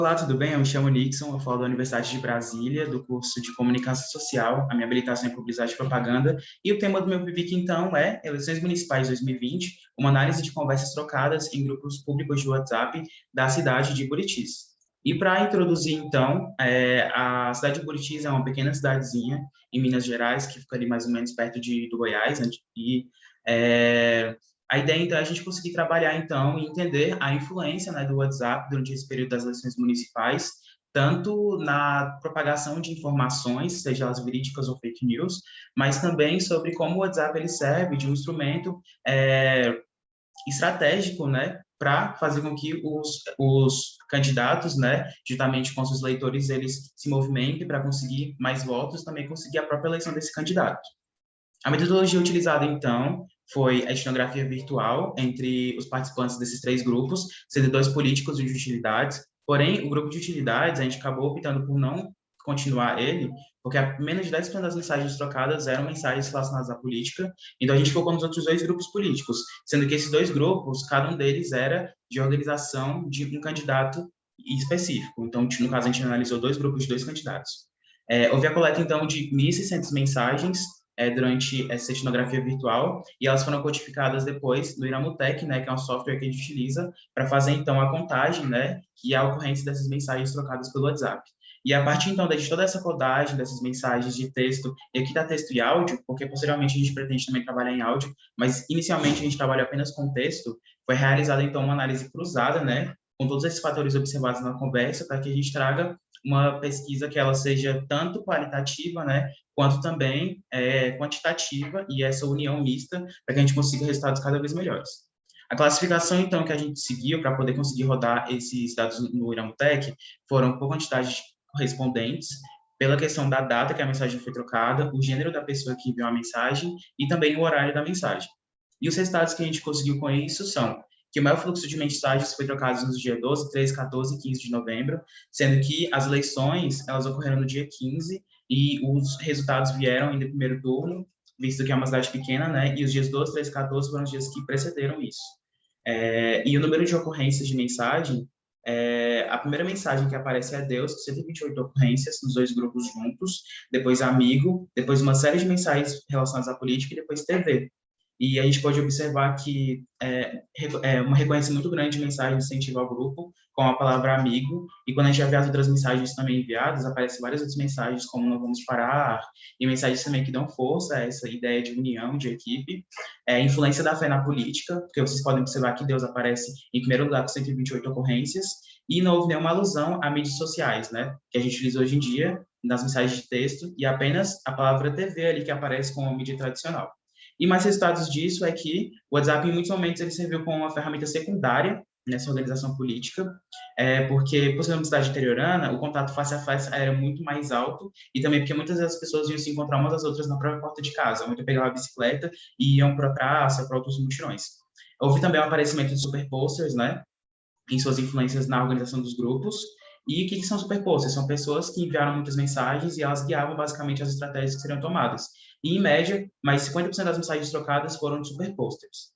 Olá, tudo bem? Eu me chamo Nixon, eu falo da Universidade de Brasília, do curso de Comunicação Social, a minha habilitação em Publicidade e Propaganda, e o tema do meu PIBIC, então, é Eleições Municipais 2020, uma análise de conversas trocadas em grupos públicos de WhatsApp da cidade de Buritis. E para introduzir, então, a cidade de Buritis é uma pequena cidadezinha em Minas Gerais, que fica ali mais ou menos perto do Goiás, né? E é, a ideia, então, é a gente conseguir trabalhar, então, e entender a influência, né, do WhatsApp durante esse período das eleições municipais, tanto na propagação de informações, seja elas verídicas ou fake news, mas também sobre como o WhatsApp ele serve de um instrumento estratégico, né, para fazer com que os candidatos, né, juntamente com seus eleitores, eles se movimentem para conseguir mais votos, também conseguir a própria eleição desse candidato. A metodologia utilizada, então, foi a etnografia virtual entre os participantes desses três grupos, sendo dois políticos e de utilidades. Porém, o grupo de utilidades, a gente acabou optando por não continuar ele, porque menos de 10% das mensagens trocadas eram mensagens relacionadas à política, então a gente focou nos outros dois grupos políticos, sendo que esses dois grupos, cada um deles era de organização de um candidato específico. Então, no caso, a gente analisou dois grupos de dois candidatos. Houve a coleta, então, de 1.600 mensagens durante essa etnografia virtual, e elas foram codificadas depois no Iramutec, né, que é um software que a gente utiliza para fazer, então, a contagem, né, e a ocorrência dessas mensagens trocadas pelo WhatsApp. E a partir, então, de toda essa codagem dessas mensagens de texto, e aqui dá texto e áudio, porque posteriormente a gente pretende também trabalhar em áudio, mas inicialmente a gente trabalha apenas com texto, foi realizada, então, uma análise cruzada, né, com todos esses fatores observados na conversa, para que a gente traga uma pesquisa que ela seja tanto qualitativa, né, quanto também quantitativa, e essa união mista, para que a gente consiga resultados cada vez melhores. A classificação, então, que a gente seguiu para poder conseguir rodar esses dados no Iramutec foram por quantidade de correspondentes, pela questão da data que a mensagem foi trocada, o gênero da pessoa que enviou a mensagem e também o horário da mensagem. E os resultados que a gente conseguiu com isso são que o maior fluxo de mensagens foi trocado nos dias 12, 13, 14 e 15 de novembro, sendo que as eleições elas ocorreram no dia 15 e os resultados vieram ainda no primeiro turno, visto que é uma cidade pequena, né? E os dias 12, 13 e 14 foram os dias que precederam isso. E o número de ocorrências de mensagem, a primeira mensagem que aparece é Deus, com 128 ocorrências nos dois grupos juntos, depois amigo, depois uma série de mensagens relacionadas à política e depois TV. E a gente pode observar que uma recorrência muito grande de mensagem de incentivo ao grupo, com a palavra amigo, e quando a gente vê as outras mensagens também enviadas, aparecem várias outras mensagens, como não vamos parar, e mensagens também que dão força a essa ideia de união, de equipe, influência da fé na política, porque vocês podem observar que Deus aparece em primeiro lugar com 128 ocorrências, e não houve nenhuma alusão a mídias sociais, né, que a gente utiliza hoje em dia, nas mensagens de texto, e apenas a palavra TV ali que aparece como mídia tradicional. E mais resultados disso é que o WhatsApp, em muitos momentos, ele serviu como uma ferramenta secundária nessa organização política, porque, por ser uma cidade interiorana, o contato face a face era muito mais alto, e também porque muitas vezes as pessoas iam se encontrar umas das outras na própria porta de casa, onde pegavam a bicicleta e iam para a praça, para outros mutirões. Houve também o aparecimento de superposters, né, em suas influências na organização dos grupos. E o que são superposters? São pessoas que enviaram muitas mensagens e elas guiavam basicamente as estratégias que seriam tomadas. E, em média, mais 50% das mensagens trocadas foram de superposters.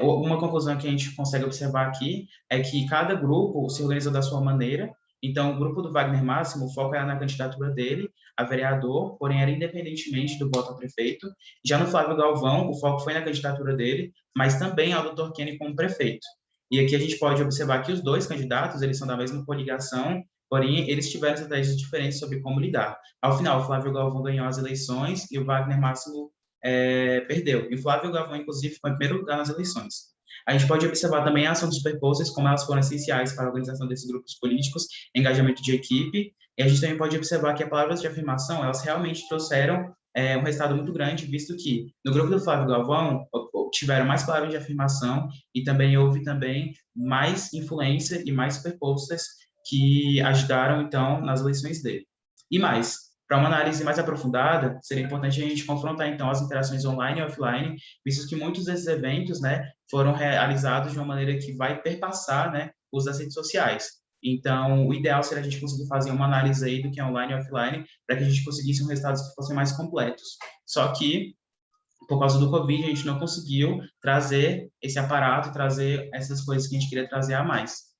Uma conclusão que a gente consegue observar aqui é que cada grupo se organiza da sua maneira. Então, o grupo do Wagner Máximo, o foco era na candidatura dele a vereador, porém era independentemente do voto a prefeito. Já no Flávio Galvão, o foco foi na candidatura dele, mas também ao Dr. Kenny como prefeito. E aqui a gente pode observar que os dois candidatos, eles são da mesma coligação, porém eles tiveram estratégias diferentes sobre como lidar. Ao final, o Flávio Galvão ganhou as eleições e o Wagner Máximo perdeu. E o Flávio Galvão, inclusive, foi em primeiro lugar nas eleições. A gente pode observar também a ação dos superposters, como elas foram essenciais para a organização desses grupos políticos, engajamento de equipe, e a gente também pode observar que as palavras de afirmação, elas realmente trouxeram um resultado muito grande, visto que no grupo do Flávio Galvão tiveram mais palavras de afirmação e também houve também mais influência e mais superposters que ajudaram, então, nas eleições dele. E mais, para uma análise mais aprofundada, seria importante a gente confrontar, então, as interações online e offline, visto que muitos desses eventos, né, foram realizados de uma maneira que vai perpassar, né, os das redes sociais. Então, o ideal seria a gente conseguir fazer uma análise aí do que é online e offline, para que a gente conseguisse resultados que fossem mais completos. Só que, por causa do Covid, a gente não conseguiu trazer esse aparato, trazer essas coisas que a gente queria trazer a mais.